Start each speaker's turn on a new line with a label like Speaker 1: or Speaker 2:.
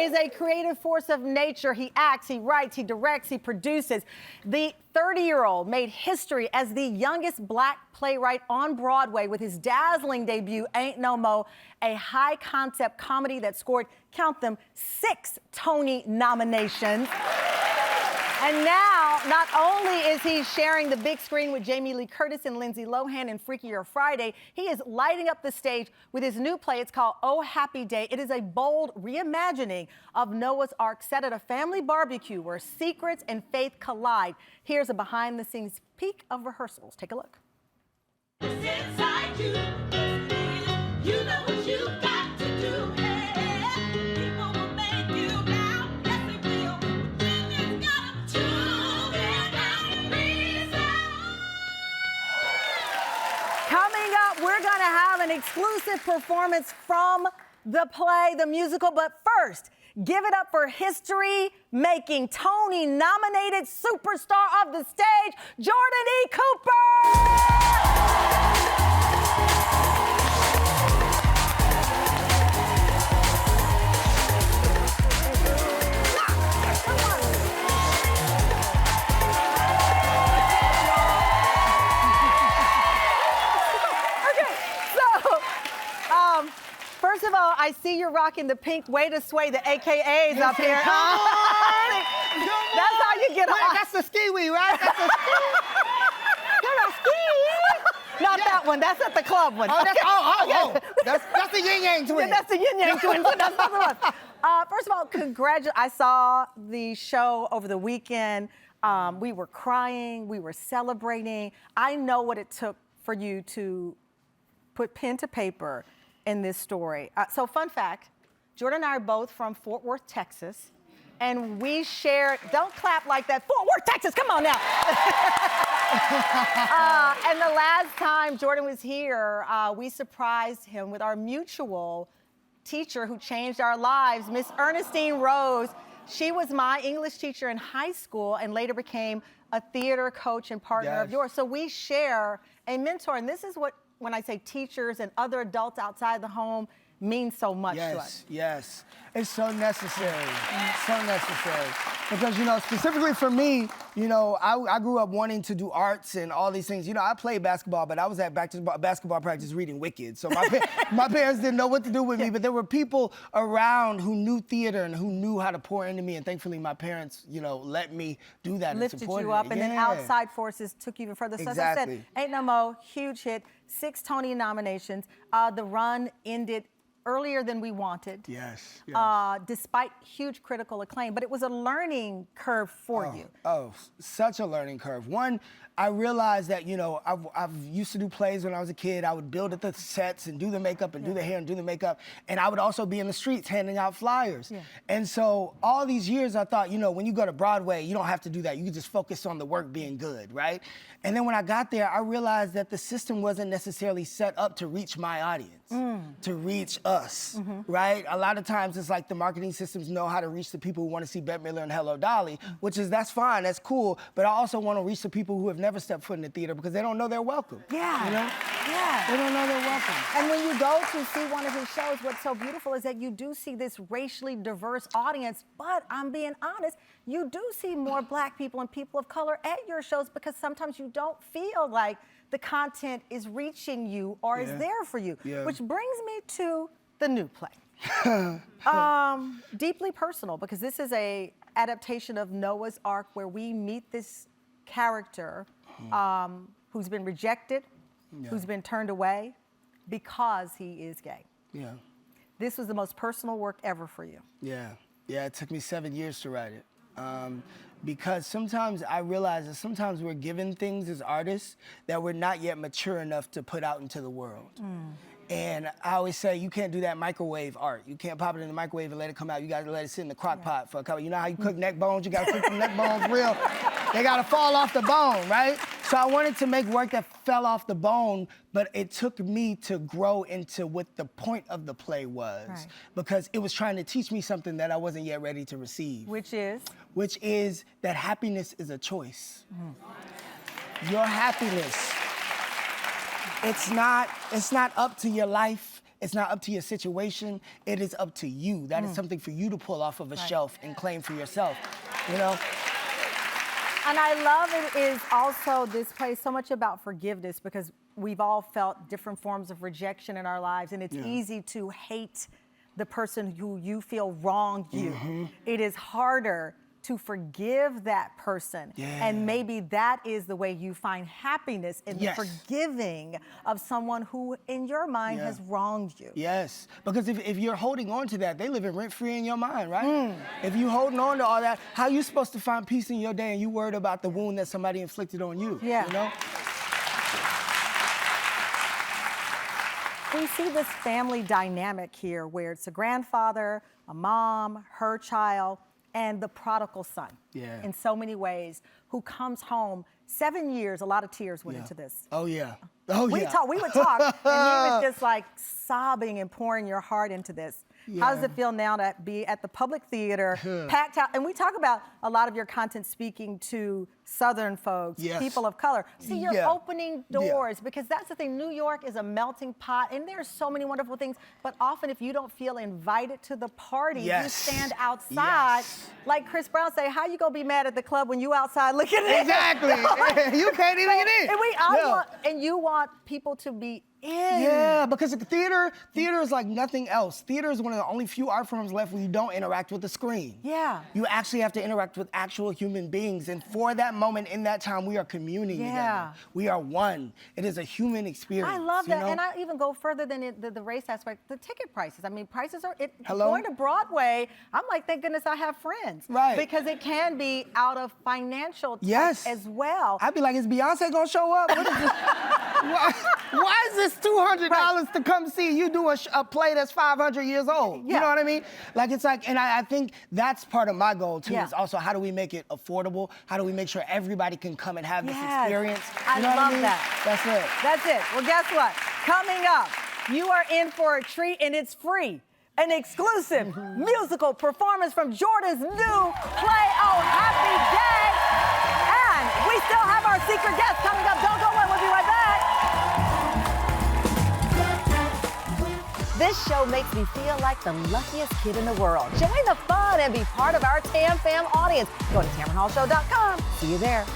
Speaker 1: is a creative force of nature. He acts, he writes, he directs, he produces. The 30-year-old made history as the youngest black playwright on Broadway with his dazzling debut, Ain't No Mo, a high-concept comedy that scored, count them, 6 Tony nominations. And now, not only is he sharing the big screen with Jamie Lee Curtis and Lindsay Lohan in Freakier Friday, he is lighting up the stage with his new play. It's called Oh Happy Day. It is a bold reimagining of Noah's Ark set at a family barbecue where secrets and faith collide. Here's a behind-the-scenes peek of rehearsals. Take a look.
Speaker 2: Inside you, you know what you got to do. People will make you down, yes they will. You just gotta tune in and reason.
Speaker 1: Coming up, we're going to have an exclusive performance from the play, the musical. But first, give it up for history-making, Tony-nominated superstar of the stage, Jordan E. Cooper! First of all, I see you're rocking the pink Way to Sway, the AKAs up here. That's how you get on.
Speaker 3: That's the ski-wee, right? That's the
Speaker 1: Not that one. That's at the club one.
Speaker 3: Oh, that's the yin-yang twin.
Speaker 1: Yeah, that's the yin-yang twin. That's not the one. First of all, congratulations. I saw the show over the weekend. We were crying. We were celebrating. I know what it took for you to put pen to paper in this story. So fun fact, Jordan and I are both from Fort Worth, Texas, and we shared, don't clap like that, Fort Worth, Texas, come on now. And the last time Jordan was here, we surprised him with our mutual teacher who changed our lives, Miss Ernestine Rose. She was my English teacher in high school and later became a theater coach and partner of yours. So we share a mentor, and this is what, when I say teachers and other adults outside the home, means so much to us.
Speaker 3: Yes, it's so necessary, so necessary. Because, you know, specifically for me, you know, I grew up wanting to do arts and all these things. You know, I played basketball, but I was at basketball practice reading Wicked. So my parents didn't know what to do with me, but there were people around who knew theater and who knew how to pour into me. And thankfully, my parents, you know, let me do that
Speaker 1: Lifted
Speaker 3: and supported
Speaker 1: you up,
Speaker 3: it.
Speaker 1: and then outside forces took you even further. So as I said, Ain't No Mo, huge hit, 6 Tony nominations. The run ended earlier than we wanted.
Speaker 3: Yes.
Speaker 1: Despite huge critical acclaim, but it was a learning curve for you.
Speaker 3: Oh, such a learning curve. One, I realized that, you know, I've used to do plays when I was a kid. I would build at the sets and do the makeup and do the hair and do the makeup. And I would also be in the streets handing out flyers. And so all these years I thought, you know, when you go to Broadway, you don't have to do that. You can just focus on the work being good, right? And then when I got there, I realized that the system wasn't necessarily set up to reach my audience, to reach us, right? A lot of times it's like the marketing systems know how to reach the people who want to see Bette Midler and Hello Dolly, which is, that's fine, that's cool, but I also want to reach the people who have never stepped foot in the theater because they don't know they're welcome. You know? They don't know they're welcome.
Speaker 1: And when you go to see one of his shows, what's so beautiful is that you do see this racially diverse audience, but I'm being honest, you do see more black people and people of color at your shows because sometimes you don't feel like the content is reaching you or is there for you. Which brings me to the new play. Deeply personal, because this is a adaptation of Noah's Ark where we meet this character who's been rejected, who's been turned away because he is gay. This was the most personal work ever for you.
Speaker 3: Yeah, it took me 7 years to write it. Because sometimes I realize that sometimes we're given things as artists that we're not yet mature enough to put out into the world. And I always say, you can't do that microwave art. You can't pop it in the microwave and let it come out. You gotta let it sit in the crock pot for a couple. You know how you cook neck bones? You gotta cook the neck bones real. They gotta fall off the bone, right? So I wanted to make work that fell off the bone, but it took me to grow into what the point of the play was. Because it was trying to teach me something that I wasn't yet ready to receive.
Speaker 1: Which is?
Speaker 3: Which is that happiness is a choice. Your happiness, it's not up to your life. It's not up to your situation. It is up to you. That is something for you to pull off of a shelf and claim for yourself, you know?
Speaker 1: And I love it is also, this plays so much about forgiveness because we've all felt different forms of rejection in our lives, and it's easy to hate the person who you feel wronged you. It is harder to forgive that person. And maybe that is the way you find happiness in the forgiving of someone who, in your mind, has wronged you.
Speaker 3: Yes, because if you're holding on to that, they live in rent-free in your mind, right? If you holding on to all that, how you supposed to find peace in your day and you worried about the wound that somebody inflicted on you, you know?
Speaker 1: We see this family dynamic here where it's a grandfather, a mom, her child, and the prodigal son in so many ways, who comes home 7 years, a lot of tears went into this.
Speaker 3: Oh, yeah.
Speaker 1: We would talk, and he was just like sobbing and pouring your heart into this. How does it feel now to be at the Public Theater, packed out? And we talk about a lot of your content speaking to Southern folks, people of color. See, you're opening doors because that's the thing. New York is a melting pot, and there's so many wonderful things. But often, if you don't feel invited to the party, you stand outside. Like Chris Brown say, how you gonna be mad at the club when you outside looking at it?
Speaker 3: Exactly. You can't even get in.
Speaker 1: And you want people to be in.
Speaker 3: Yeah, because the theater is like nothing else. Theater is one of the only few art forms left where you don't interact with the screen.
Speaker 1: Yeah.
Speaker 3: You actually have to interact with actual human beings. And for that moment in that time, we are communing together. We are one. It is a human experience.
Speaker 1: I love that.
Speaker 3: You know?
Speaker 1: And I even go further than the race aspect, the ticket prices. I mean, prices are, going to Broadway, I'm like, thank goodness I have friends.
Speaker 3: Right.
Speaker 1: Because it can be out of financial as well.
Speaker 3: I'd be like, is Beyonce gonna show up? What is this? Why is this $200 to come see you do a play that's 500 years old? You know what I mean? Like, it's like, and I think that's part of my goal too, is also how do we make it affordable? How do we make sure everybody can come and have this experience?
Speaker 1: I love that.
Speaker 3: That's it.
Speaker 1: That's it. Well, guess what? Coming up, you are in for a treat, and it's free. An exclusive musical performance from Jordan's new play, Oh Happy Day. And we still have our secret guest coming up. Don't go away. We'll be right back. This show makes me feel like the luckiest kid in the world. Join the fun and be part of our Tam Fam audience. Go to TamronHallShow.com. See you there.